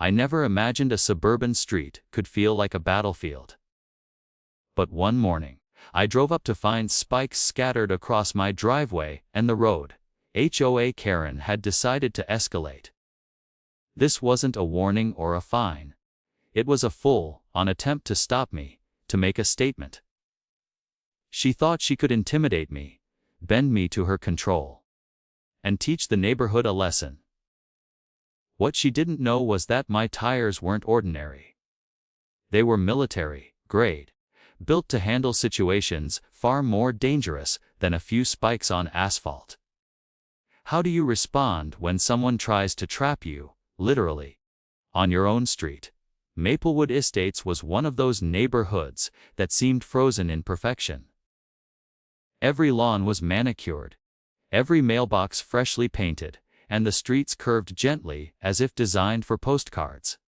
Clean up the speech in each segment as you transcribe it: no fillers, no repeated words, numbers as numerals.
I never imagined a suburban street could feel like a battlefield. But one morning, I drove up to find spikes scattered across my driveway and the road. HOA Karen had decided to escalate. This wasn't a warning or a fine. It was a full-on attempt to stop me, to make a statement. She thought she could intimidate me, bend me to her control, and teach the neighborhood a lesson. What she didn't know was that my tires weren't ordinary. They were military grade, built to handle situations far more dangerous than a few spikes on asphalt. How do you respond when someone tries to trap you, literally, on your own street? Maplewood Estates was one of those neighborhoods that seemed frozen in perfection. Every lawn was manicured, every mailbox freshly painted, and the streets curved gently as if designed for postcards.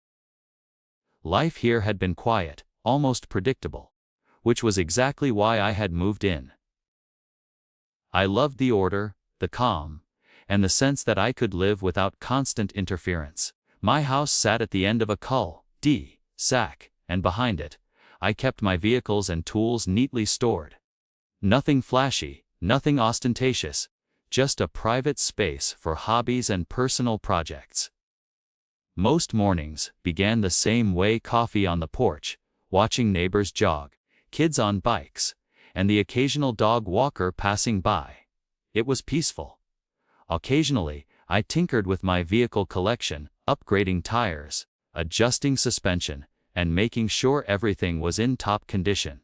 Life here had been quiet, almost predictable, which was exactly why I had moved in. I loved the order, the calm, and the sense that I could live without constant interference. My house sat at the end of a cul-de-sac, and behind it, I kept my vehicles and tools neatly stored. Nothing flashy, nothing ostentatious, just a private space for hobbies and personal projects. Most mornings began the same way: coffee on the porch, watching neighbors jog, kids on bikes, and the occasional dog walker passing by. It was peaceful. Occasionally, I tinkered with my vehicle collection, upgrading tires, adjusting suspension, and making sure everything was in top condition.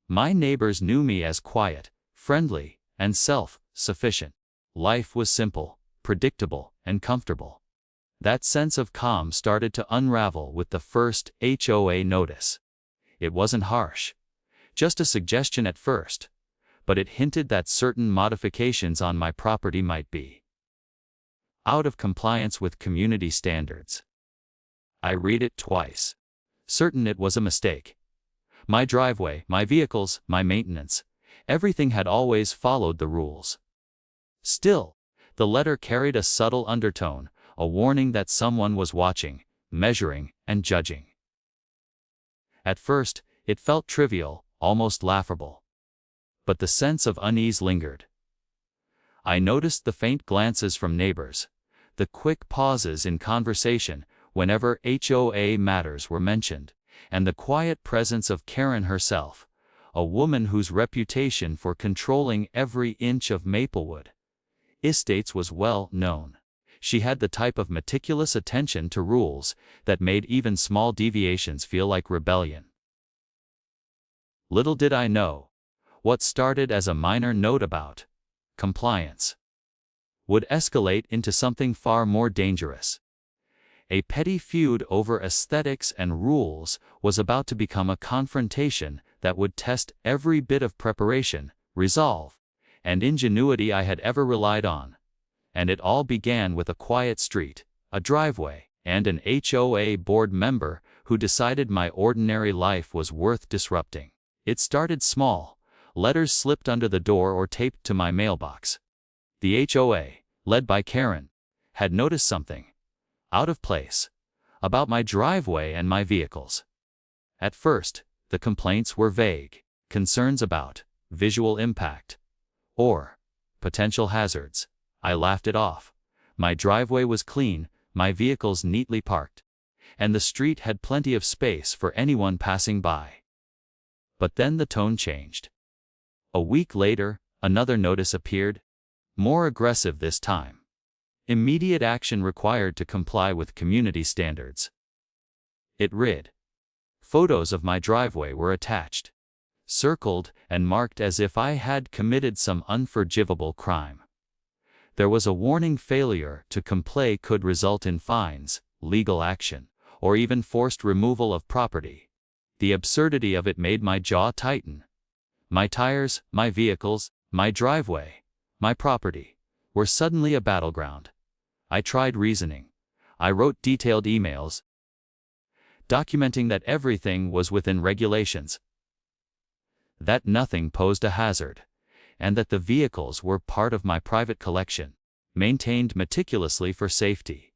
My neighbors knew me as quiet, friendly, and self-sufficient. Life was simple, predictable, and comfortable. That sense of calm started to unravel with the first HOA notice. It wasn't harsh, just a suggestion at first, but it hinted that certain modifications on my property might be out of compliance with community standards. I read it twice, certain it was a mistake. My driveway, my vehicles, my maintenance, everything had always followed the rules. Still, the letter carried a subtle undertone, a warning that someone was watching, measuring, and judging. At first, it felt trivial, almost laughable. But the sense of unease lingered. I noticed the faint glances from neighbors, the quick pauses in conversation whenever HOA matters were mentioned, and the quiet presence of Karen herself, a woman whose reputation for controlling every inch of Maplewood Estates was well known. She had the type of meticulous attention to rules that made even small deviations feel like rebellion. Little did I know, what started as a minor note about compliance would escalate into something far more dangerous. A petty feud over aesthetics and rules was about to become a confrontation that would test every bit of preparation, resolve, and ingenuity I had ever relied on. And it all began with a quiet street, a driveway, and an HOA board member who decided my ordinary life was worth disrupting. It started small, letters slipped under the door or taped to my mailbox. The HOA, led by Karen, had noticed something out of place about my driveway and my vehicles. At first, the complaints were vague, concerns about visual impact or potential hazards. I laughed it off. My driveway was clean, my vehicles neatly parked, and the street had plenty of space for anyone passing by. But then the tone changed. A week later, another notice appeared, more aggressive this time. Immediate action required to comply with community standards. It read. Photos of my driveway were attached, circled and marked as if I had committed some unforgivable crime. There was a warning: failure to comply could result in fines, legal action, or even forced removal of property. The absurdity of it made my jaw tighten. My tires, my vehicles, my driveway, my property, were suddenly a battleground. I tried reasoning. I wrote detailed emails, documenting that everything was within regulations, that nothing posed a hazard, and that the vehicles were part of my private collection, maintained meticulously for safety.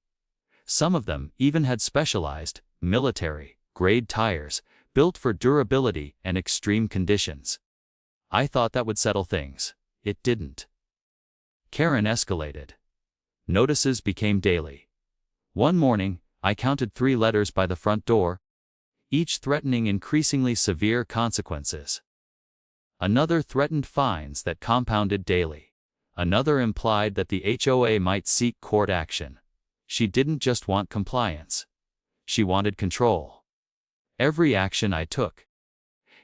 Some of them even had specialized, military-grade tires, built for durability and extreme conditions. I thought that would settle things. It didn't. Karen escalated. Notices became daily. One morning, I counted 3 letters by the front door, each threatening increasingly severe consequences. Another threatened fines that compounded daily. Another implied that the HOA might seek court action. She didn't just want compliance. She wanted control. Every action I took,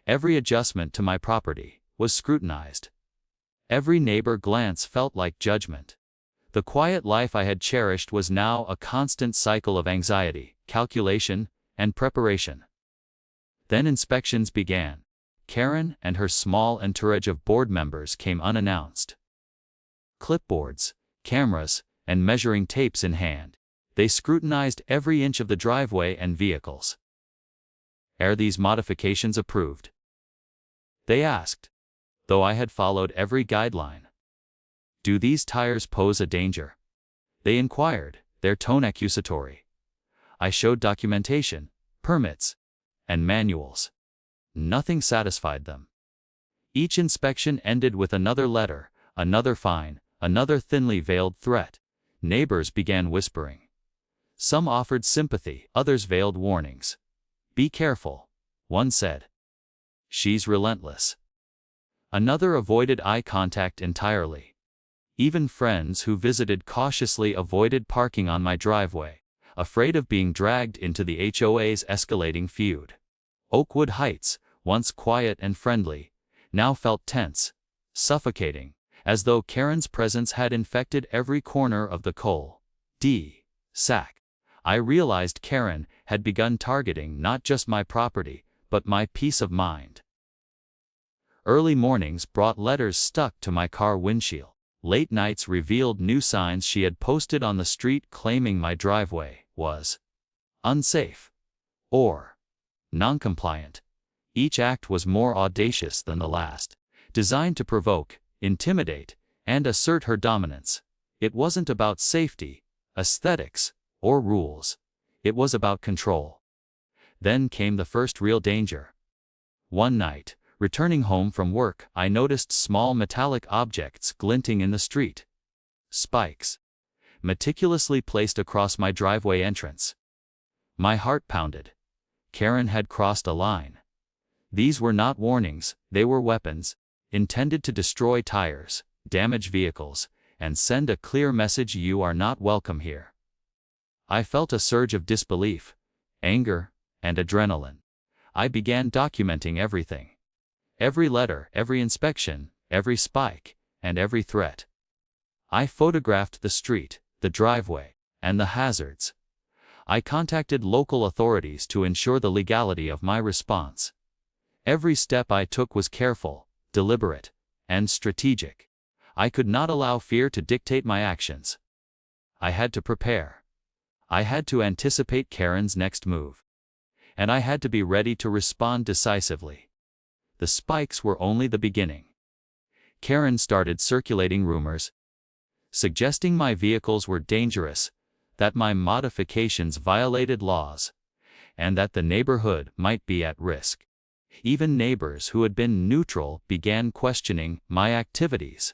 every adjustment to my property, was scrutinized. Every neighbor glance felt like judgment. The quiet life I had cherished was now a constant cycle of anxiety, calculation, and preparation. Then inspections began. Karen and her small entourage of board members came unannounced. Clipboards, cameras, and measuring tapes in hand, they scrutinized every inch of the driveway and vehicles. "Are these modifications approved?" they asked, though I had followed every guideline. "Do these tires pose a danger?" they inquired, their tone accusatory. I showed documentation, permits, and manuals. Nothing satisfied them. Each inspection ended with another letter, another fine, another thinly veiled threat. Neighbors began whispering. Some offered sympathy, others veiled warnings. "Be careful," one said. "She's relentless." Another avoided eye contact entirely. Even friends who visited cautiously avoided parking on my driveway, afraid of being dragged into the HOA's escalating feud. Oakwood Heights, once quiet and friendly, now felt tense, suffocating, as though Karen's presence had infected every corner of the cul-de-sac. I realized Karen had begun targeting not just my property, but my peace of mind. Early mornings brought letters stuck to my car windshield. Late nights revealed new signs she had posted on the street claiming my driveway was unsafe or non-compliant. Each act was more audacious than the last, designed to provoke, intimidate, and assert her dominance. It wasn't about safety, aesthetics, or rules. It was about control. Then came the first real danger. One night, returning home from work, I noticed small metallic objects glinting in the street. Spikes, meticulously placed across my driveway entrance. My heart pounded. Karen had crossed a line. These were not warnings, they were weapons, intended to destroy tires, damage vehicles, and send a clear message: you are not welcome here. I felt a surge of disbelief, anger, and adrenaline. I began documenting everything. Every letter, every inspection, every spike, and every threat. I photographed the street, the driveway, and the hazards. I contacted local authorities to ensure the legality of my response. Every step I took was careful, deliberate, and strategic. I could not allow fear to dictate my actions. I had to prepare. I had to anticipate Karen's next move. And I had to be ready to respond decisively. The spikes were only the beginning. Karen started circulating rumors, suggesting my vehicles were dangerous, that my modifications violated laws, and that the neighborhood might be at risk. Even neighbors who had been neutral began questioning my activities.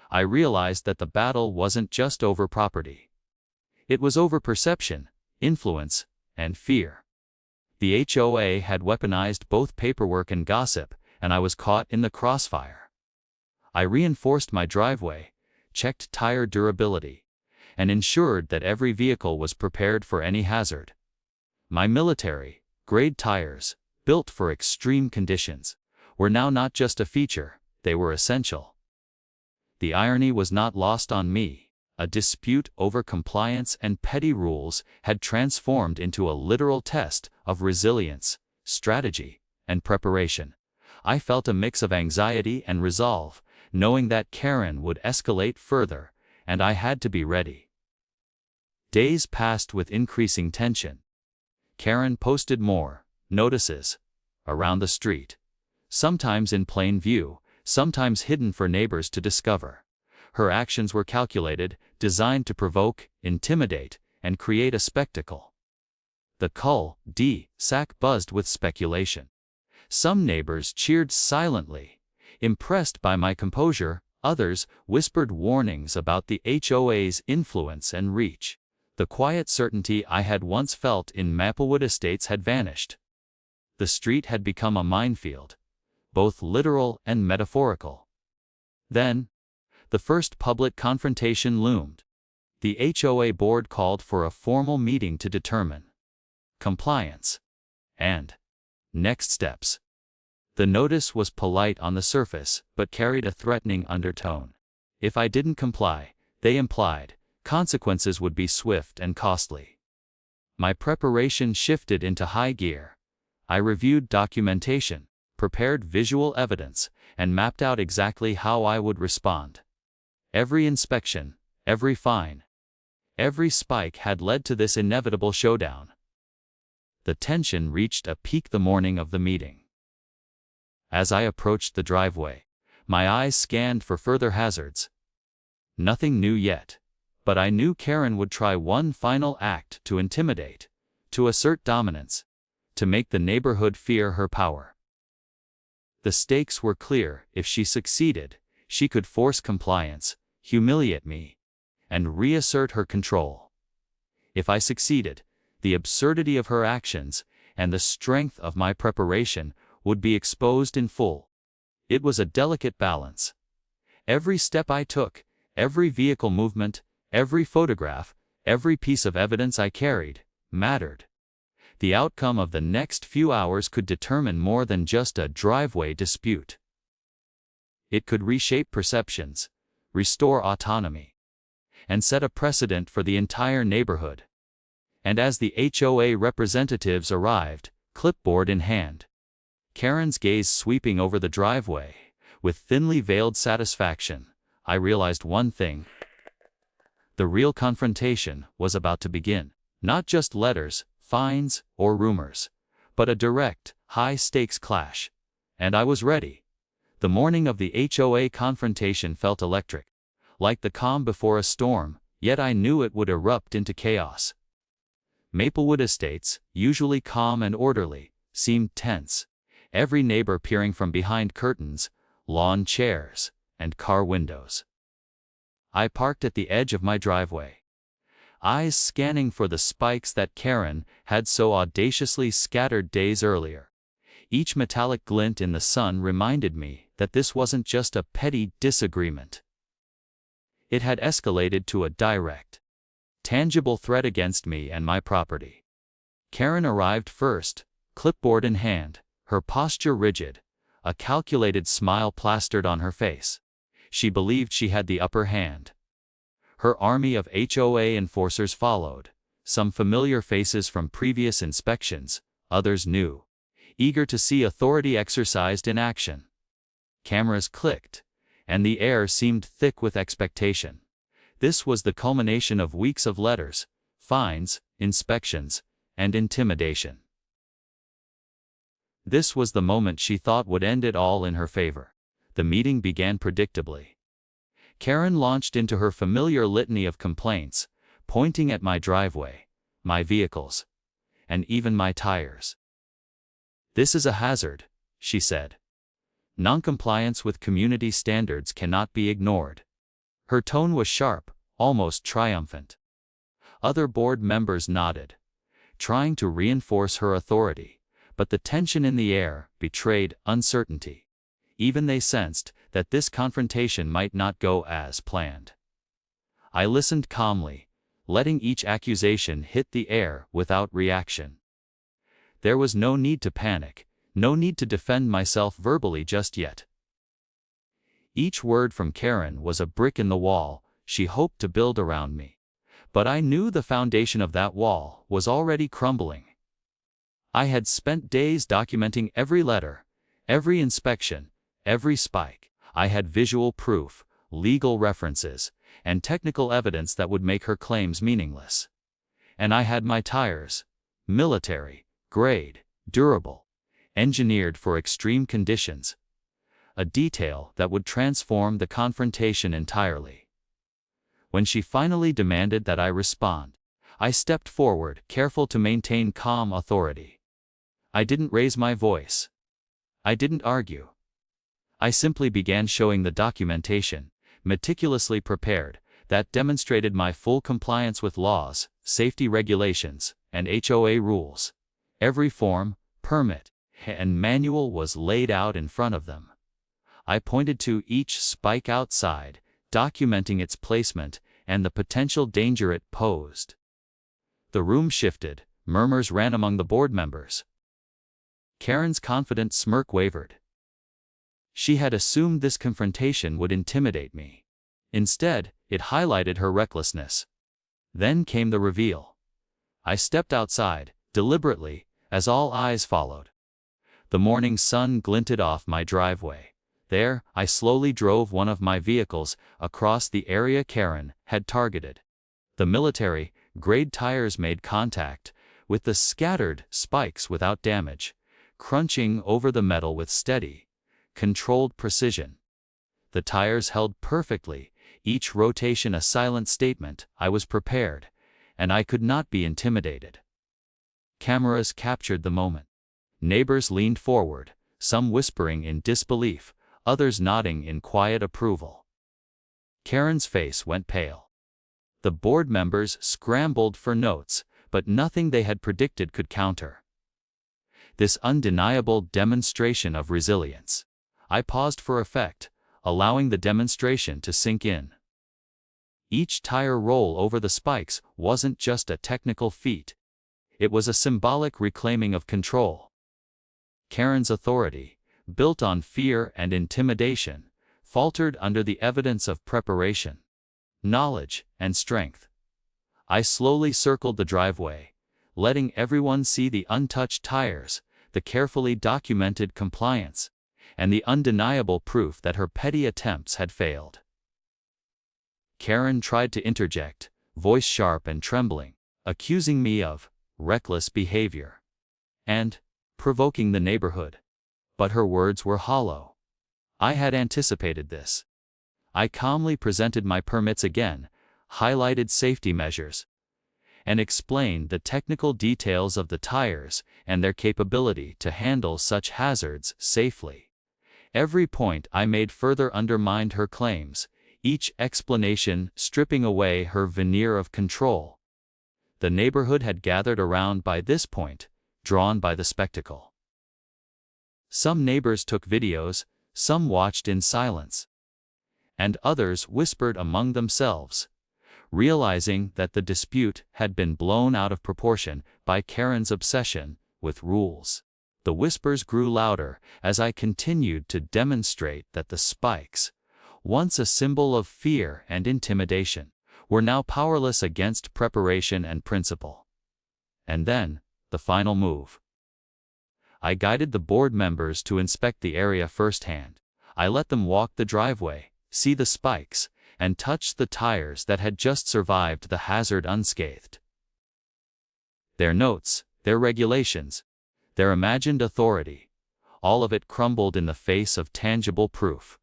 I realized that the battle wasn't just over property. It was over perception, influence, and fear. The HOA had weaponized both paperwork and gossip, and I was caught in the crossfire. I reinforced my driveway, checked tire durability, and ensured that every vehicle was prepared for any hazard. My military-grade tires, built for extreme conditions, were now not just a feature, they were essential. The irony was not lost on me. A dispute over compliance and petty rules had transformed into a literal test of resilience, strategy, and preparation. I felt a mix of anxiety and resolve, knowing that Karen would escalate further, and I had to be ready. Days passed with increasing tension. Karen posted more notices around the street, sometimes in plain view, sometimes hidden for neighbors to discover. Her actions were calculated, designed to provoke, intimidate, and create a spectacle. The cul-de-sac buzzed with speculation. Some neighbors cheered silently, impressed by my composure. Others whispered warnings about the HOA's influence and reach. The quiet certainty I had once felt in Maplewood Estates had vanished. The street had become a minefield, both literal and metaphorical. Then, the first public confrontation loomed. The HOA board called for a formal meeting to determine compliance and next steps. The notice was polite on the surface, but carried a threatening undertone. If I didn't comply, they implied, consequences would be swift and costly. My preparation shifted into high gear. I reviewed documentation, prepared visual evidence, and mapped out exactly how I would respond. Every inspection, every fine, every spike had led to this inevitable showdown. The tension reached a peak the morning of the meeting. As I approached the driveway, my eyes scanned for further hazards. Nothing new yet, but I knew Karen would try one final act to intimidate, to assert dominance, to make the neighborhood fear her power. The stakes were clear. If she succeeded, she could force compliance, humiliate me, and reassert her control. If I succeeded, the absurdity of her actions and the strength of my preparation would be exposed in full. It was a delicate balance. Every step I took, every vehicle movement, every photograph, every piece of evidence I carried, mattered. The outcome of the next few hours could determine more than just a driveway dispute. It could reshape perceptions, restore autonomy, and set a precedent for the entire neighborhood. And as the HOA representatives arrived, clipboard in hand, Karen's gaze sweeping over the driveway, with thinly veiled satisfaction, I realized one thing. The real confrontation was about to begin. Not just letters, fines, or rumors, but a direct, high-stakes clash. And I was ready. The morning of the HOA confrontation felt electric, like the calm before a storm, yet I knew it would erupt into chaos. Maplewood Estates, usually calm and orderly, seemed tense. Every neighbor peering from behind curtains, lawn chairs, and car windows. I parked at the edge of my driveway, eyes scanning for the spikes that Karen had so audaciously scattered days earlier. Each metallic glint in the sun reminded me that this wasn't just a petty disagreement. It had escalated to a direct, tangible threat against me and my property. Karen arrived first, clipboard in hand, her posture rigid, a calculated smile plastered on her face. She believed she had the upper hand. Her army of HOA enforcers followed, some familiar faces from previous inspections, others new, eager to see authority exercised in action. Cameras clicked, and the air seemed thick with expectation. This was the culmination of weeks of letters, fines, inspections, and intimidation. This was the moment she thought would end it all in her favor. The meeting began predictably. Karen launched into her familiar litany of complaints, pointing at my driveway, my vehicles, and even my tires. "This is a hazard," she said. "Noncompliance with community standards cannot be ignored." Her tone was sharp, almost triumphant. Other board members nodded, trying to reinforce her authority, but the tension in the air betrayed uncertainty. Even they sensed that this confrontation might not go as planned. I listened calmly, letting each accusation hit the air without reaction. There was no need to panic, no need to defend myself verbally just yet. Each word from Karen was a brick in the wall she hoped to build around me. But I knew the foundation of that wall was already crumbling. I had spent days documenting every letter, every inspection, every spike. I had visual proof, legal references, and technical evidence that would make her claims meaningless. And I had my tires, military, grade, durable, engineered for extreme conditions. A detail that would transform the confrontation entirely. When she finally demanded that I respond, I stepped forward, careful to maintain calm authority. I didn't raise my voice. I didn't argue. I simply began showing the documentation, meticulously prepared, that demonstrated my full compliance with laws, safety regulations, and HOA rules. Every form, permit, and manual was laid out in front of them. I pointed to each spike outside, documenting its placement and the potential danger it posed. The room shifted, murmurs ran among the board members. Karen's confident smirk wavered. She had assumed this confrontation would intimidate me. Instead, it highlighted her recklessness. Then came the reveal. I stepped outside, deliberately, as all eyes followed. The morning sun glinted off my driveway. There, I slowly drove one of my vehicles across the area Karen had targeted. The military-grade tires made contact with the scattered spikes without damage, crunching over the metal with steady, controlled precision. The tires held perfectly, each rotation a silent statement. I was prepared, and I could not be intimidated. Cameras captured the moment. Neighbors leaned forward, some whispering in disbelief, others nodding in quiet approval. Karen's face went pale. The board members scrambled for notes, but nothing they had predicted could counter this undeniable demonstration of resilience. I paused for effect, allowing the demonstration to sink in. Each tire roll over the spikes wasn't just a technical feat. It was a symbolic reclaiming of control. Karen's authority, built on fear and intimidation, faltered under the evidence of preparation, knowledge, and strength. I slowly circled the driveway, letting everyone see the untouched tires, the carefully documented compliance, and the undeniable proof that her petty attempts had failed. Karen tried to interject, voice sharp and trembling, accusing me of reckless behavior and provoking the neighborhood. But her words were hollow. I had anticipated this. I calmly presented my permits again, highlighted safety measures, and explained the technical details of the tires and their capability to handle such hazards safely. Every point I made further undermined her claims, each explanation stripping away her veneer of control. The neighborhood had gathered around by this point, drawn by the spectacle. Some neighbors took videos, some watched in silence, and others whispered among themselves, realizing that the dispute had been blown out of proportion by Karen's obsession with rules. The whispers grew louder as I continued to demonstrate that the spikes, once a symbol of fear and intimidation, were now powerless against preparation and principle. And then, the final move. I guided the board members to inspect the area firsthand. I let them walk the driveway, see the spikes, and touch the tires that had just survived the hazard unscathed. Their notes, their regulations, their imagined authority, all of it crumbled in the face of tangible proof.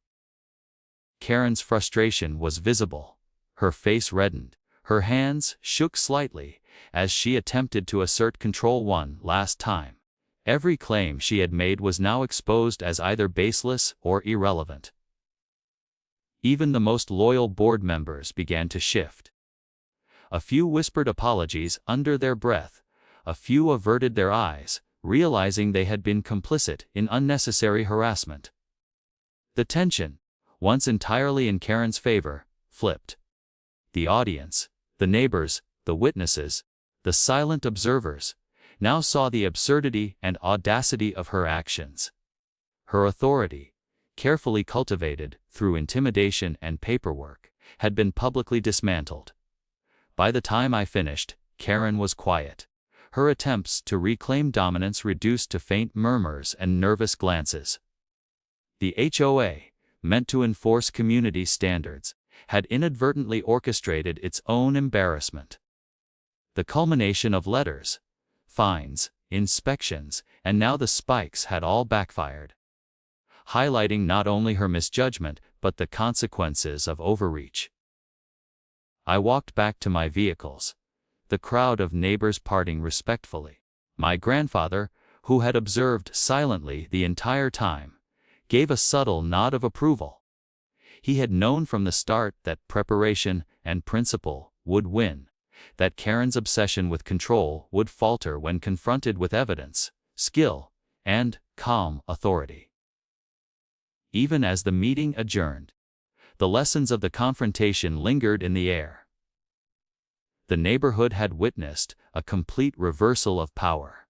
Karen's frustration was visible. Her face reddened, her hands shook slightly as she attempted to assert control one last time. Every claim she had made was now exposed as either baseless or irrelevant. Even the most loyal board members began to shift. A few whispered apologies under their breath, a few averted their eyes, realizing they had been complicit in unnecessary harassment. The tension, once entirely in Karen's favor, flipped. The audience, the neighbors, the witnesses, the silent observers, now saw the absurdity and audacity of her actions. Her authority, carefully cultivated through intimidation and paperwork, had been publicly dismantled. By the time I finished, Karen was quiet. Her attempts to reclaim dominance reduced to faint murmurs and nervous glances. The HOA, meant to enforce community standards, had inadvertently orchestrated its own embarrassment. The culmination of letters, fines, inspections, and now the spikes had all backfired, highlighting not only her misjudgment but the consequences of overreach. I walked back to my vehicles, the crowd of neighbors parting respectfully. My grandfather, who had observed silently the entire time, gave a subtle nod of approval. He had known from the start that preparation and principle would win, that Karen's obsession with control would falter when confronted with evidence, skill, and calm authority. Even as the meeting adjourned, the lessons of the confrontation lingered in the air. The neighborhood had witnessed a complete reversal of power.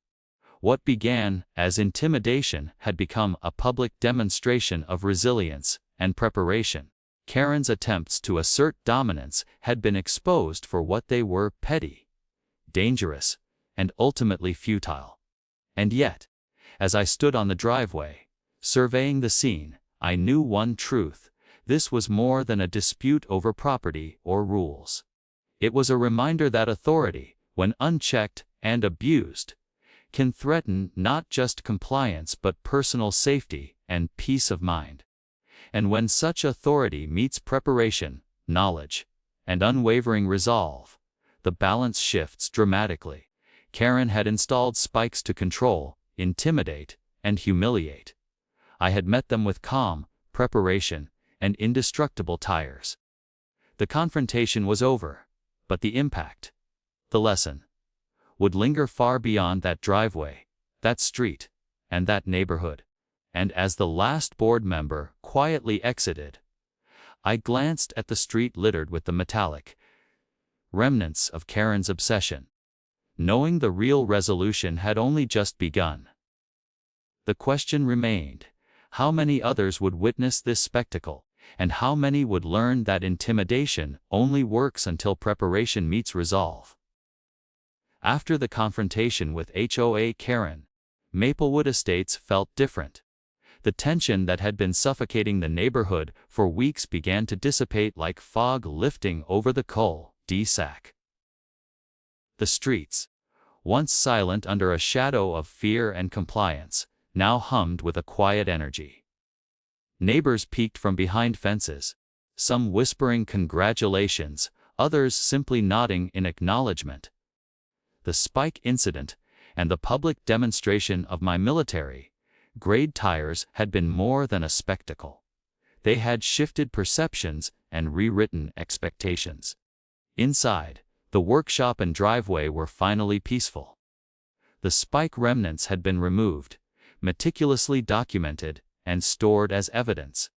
What began as intimidation had become a public demonstration of resilience and preparation. Karen's attempts to assert dominance had been exposed for what they were: petty, dangerous, and ultimately futile. And yet, as I stood on the driveway, surveying the scene, I knew one truth: this was more than a dispute over property or rules. It was a reminder that authority, when unchecked and abused, can threaten not just compliance but personal safety and peace of mind. And when such authority meets preparation, knowledge, and unwavering resolve, the balance shifts dramatically. Karen had installed spikes to control, intimidate, and humiliate. I had met them with calm, preparation, and indestructible tires. The confrontation was over, but the impact, the lesson, would linger far beyond that driveway, that street, and that neighborhood. And as the last board member quietly exited, I glanced at the street littered with the metallic remnants of Karen's obsession, knowing the real resolution had only just begun. The question remained: how many others would witness this spectacle, and how many would learn that intimidation only works until preparation meets resolve? After the confrontation with HOA Karen, Maplewood Estates felt different. The tension that had been suffocating the neighborhood for weeks began to dissipate like fog lifting over the cul-de-sac. The streets, once silent under a shadow of fear and compliance, now hummed with a quiet energy. Neighbors peeked from behind fences, some whispering congratulations, others simply nodding in acknowledgement. The spike incident and the public demonstration of my military-grade tires had been more than a spectacle. They had shifted perceptions and rewritten expectations. Inside, the workshop and driveway were finally peaceful. The spike remnants had been removed, meticulously documented, and stored as evidence.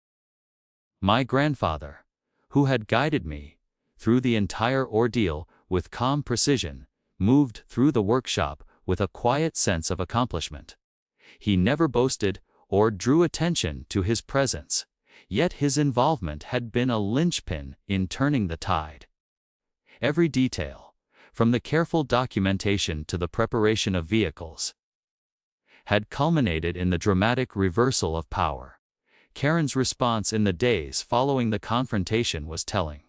My grandfather, who had guided me through the entire ordeal with calm precision, moved through the workshop with a quiet sense of accomplishment. He never boasted or drew attention to his presence, yet his involvement had been a linchpin in turning the tide. Every detail, from the careful documentation to the preparation of vehicles, had culminated in the dramatic reversal of power. Karen's response in the days following the confrontation was telling.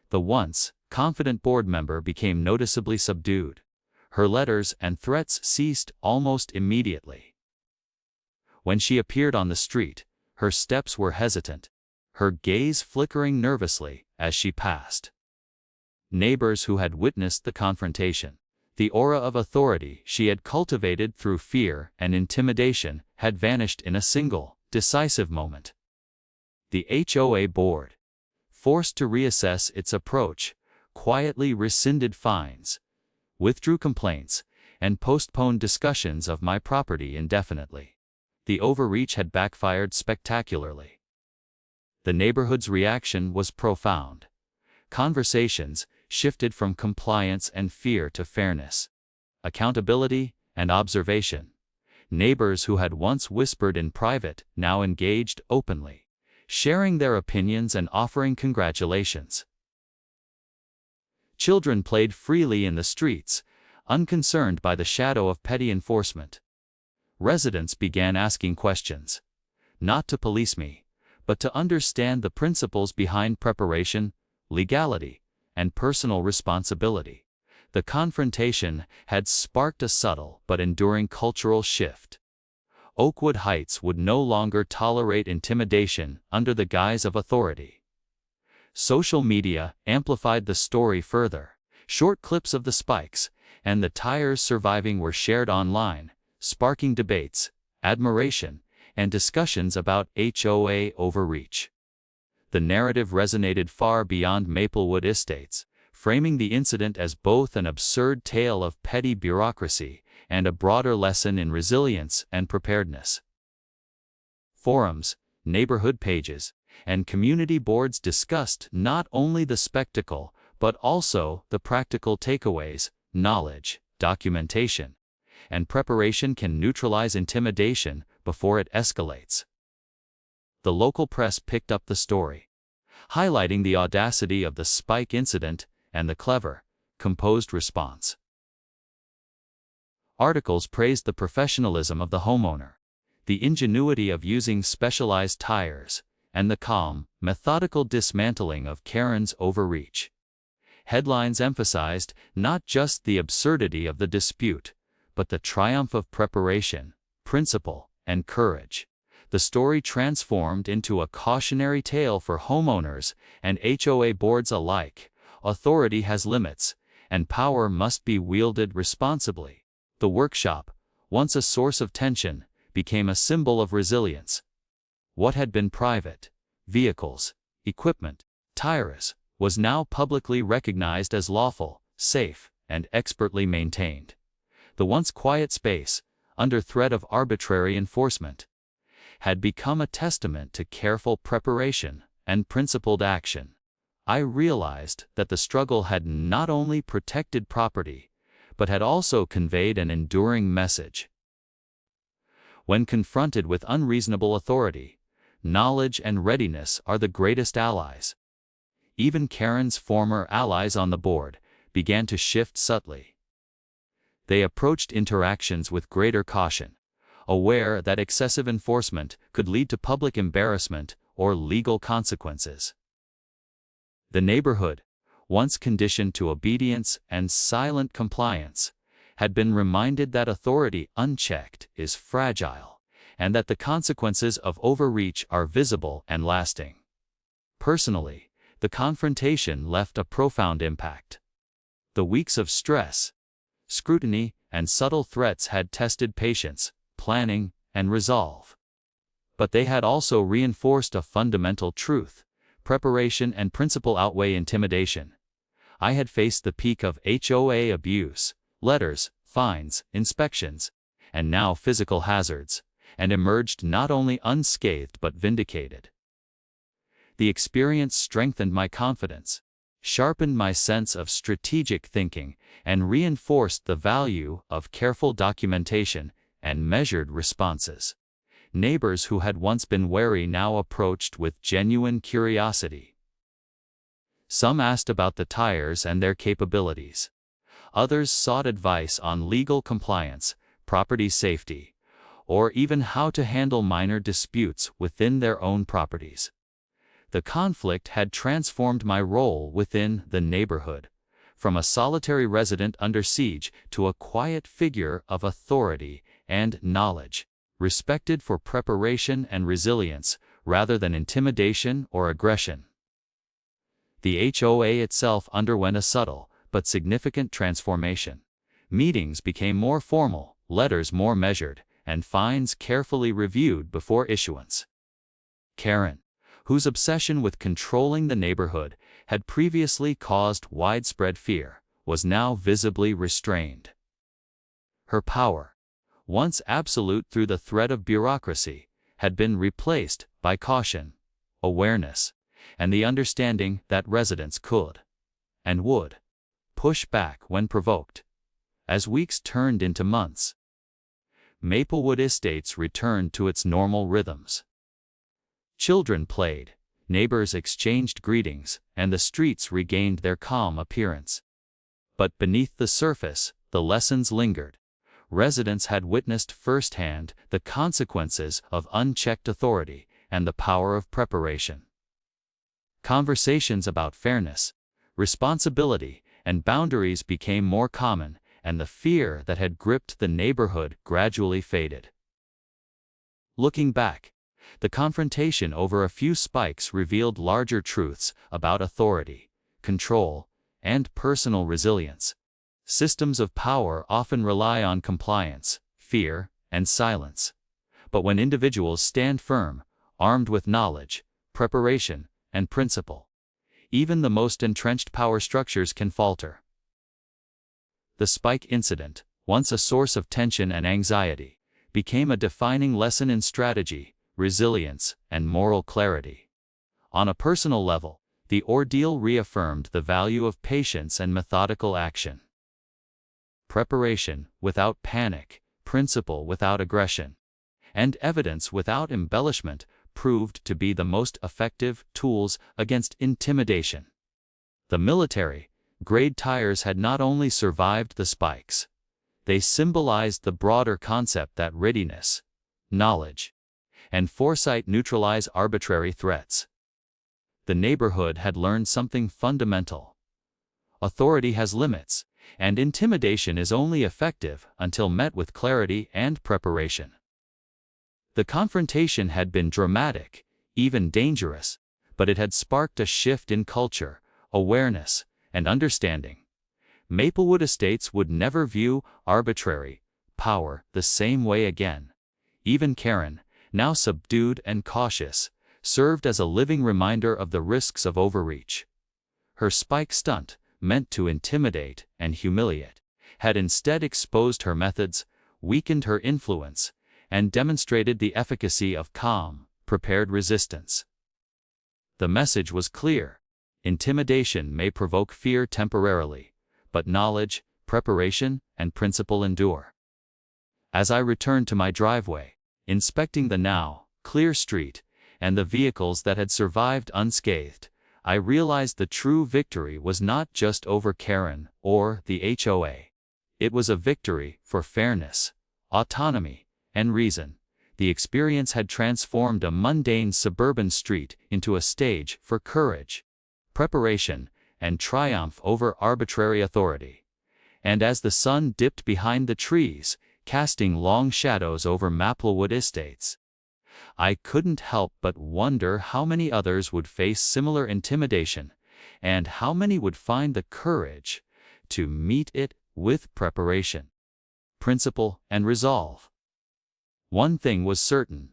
The once confident board member became noticeably subdued. Her letters and threats ceased almost immediately. When she appeared on the street, her steps were hesitant, her gaze flickering nervously as she passed. Neighbors who had witnessed the confrontation, the aura of authority she had cultivated through fear and intimidation, had vanished in a single, decisive moment. The HOA board, forced to reassess its approach, quietly rescinded fines, withdrew complaints, and postponed discussions of my property indefinitely. The overreach had backfired spectacularly. The neighborhood's reaction was profound. Conversations shifted from compliance and fear to fairness, accountability, and observation. Neighbors who had once whispered in private now engaged openly, sharing their opinions and offering congratulations. Children played freely in the streets, unconcerned by the shadow of petty enforcement. Residents began asking questions, not to police me, but to understand the principles behind preparation, legality, and personal responsibility. The confrontation had sparked a subtle but enduring cultural shift. Oakwood Heights would no longer tolerate intimidation under the guise of authority. Social media amplified the story further, Short clips of the spikes and the tires surviving were shared online, sparking debates, admiration, and discussions about HOA overreach. The narrative resonated far beyond Maplewood Estates, framing the incident as both an absurd tale of petty bureaucracy and a broader lesson in resilience and preparedness. Forums, neighborhood pages, and community boards discussed not only the spectacle but also the practical takeaways. Knowledge, documentation, and preparation can neutralize intimidation before it escalates. The local press picked up the story, highlighting the audacity of the spike incident and the clever, composed response. Articles praised the professionalism of the homeowner, the ingenuity of using specialized tires, and the calm, methodical dismantling of Karen's overreach. Headlines emphasized not just the absurdity of the dispute, but the triumph of preparation, principle, and courage. The story transformed into a cautionary tale for homeowners and HOA boards alike. Authority has limits, and power must be wielded responsibly. The workshop, once a source of tension, became a symbol of resilience. What had been private, vehicles, equipment, tires, was now publicly recognized as lawful, safe, and expertly maintained. The once quiet space, under threat of arbitrary enforcement, had become a testament to careful preparation and principled action. I realized that the struggle had not only protected property, but had also conveyed an enduring message. When confronted with unreasonable authority, knowledge and readiness are the greatest allies. Even Karen's former allies on the board began to shift subtly. They approached interactions with greater caution, aware that excessive enforcement could lead to public embarrassment or legal consequences. The neighborhood, once conditioned to obedience and silent compliance, had been reminded that authority unchecked is fragile, and that the consequences of overreach are visible and lasting. Personally, the confrontation left a profound impact. The weeks of stress, scrutiny, and subtle threats had tested patience, planning, and resolve. But they had also reinforced a fundamental truth: preparation and principle outweigh intimidation. I had faced the peak of HOA abuse, letters, fines, inspections, and now physical hazards, and emerged not only unscathed but vindicated. The experience strengthened my confidence, sharpened my sense of strategic thinking, and reinforced the value of careful documentation and measured responses. Neighbors who had once been wary now approached with genuine curiosity. Some asked about the tires and their capabilities. Others sought advice on legal compliance, property safety, or even how to handle minor disputes within their own properties. The conflict had transformed my role within the neighborhood, from a solitary resident under siege to a quiet figure of authority and knowledge, respected for preparation and resilience rather than intimidation or aggression. The HOA itself underwent a subtle but significant transformation. Meetings became more formal, letters more measured, and fines carefully reviewed before issuance. Karen, whose obsession with controlling the neighborhood had previously caused widespread fear, was now visibly restrained. Her power, once absolute through the threat of bureaucracy, had been replaced by caution, awareness, and the understanding that residents could, and would, push back when provoked. As weeks turned into months, Maplewood Estates returned to its normal rhythms. Children played, neighbors exchanged greetings, and the streets regained their calm appearance. But beneath the surface, the lessons lingered. Residents had witnessed firsthand the consequences of unchecked authority and the power of preparation. Conversations about fairness, responsibility, and boundaries became more common, and the fear that had gripped the neighborhood gradually faded. Looking back, the confrontation over a few spikes revealed larger truths about authority, control, and personal resilience. Systems of power often rely on compliance, fear, and silence. But when individuals stand firm, armed with knowledge, preparation, and principle, even the most entrenched power structures can falter. The Spike incident, once a source of tension and anxiety, became a defining lesson in strategy, resilience, and moral clarity. On a personal level, the ordeal reaffirmed the value of patience and methodical action. Preparation without panic, principle without aggression, and evidence without embellishment proved to be the most effective tools against intimidation. The military-grade tires had not only survived the spikes, they symbolized the broader concept that readiness, knowledge, and foresight neutralize arbitrary threats. The neighborhood had learned something fundamental. Authority has limits, and intimidation is only effective until met with clarity and preparation. The confrontation had been dramatic, even dangerous, but it had sparked a shift in culture, awareness, and understanding. Maplewood Estates would never view arbitrary power the same way again. Even Karen, now subdued and cautious, served as a living reminder of the risks of overreach. Her spike stunt, meant to intimidate and humiliate, had instead exposed her methods, weakened her influence, and demonstrated the efficacy of calm, prepared resistance. The message was clear: intimidation may provoke fear temporarily, but knowledge, preparation, and principle endure. As I returned to my driveway, inspecting the now clear street and the vehicles that had survived unscathed, I realized the true victory was not just over Karen or the HOA. It was a victory for fairness, autonomy, and reason. The experience had transformed a mundane suburban street into a stage for courage, preparation, and triumph over arbitrary authority. And as the sun dipped behind the trees, casting long shadows over Maplewood Estates, I couldn't help but wonder how many others would face similar intimidation, and how many would find the courage to meet it with preparation, principle, and resolve. One thing was certain: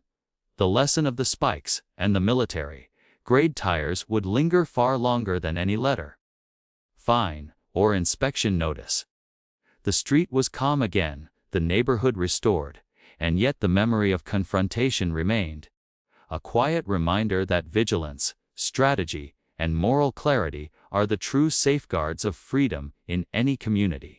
the lesson of the spikes and the military-grade tires would linger far longer than any letter, fine, or inspection notice. The street was calm again, the neighborhood restored, and yet the memory of confrontation remained, a quiet reminder that vigilance, strategy, and moral clarity are the true safeguards of freedom in any community.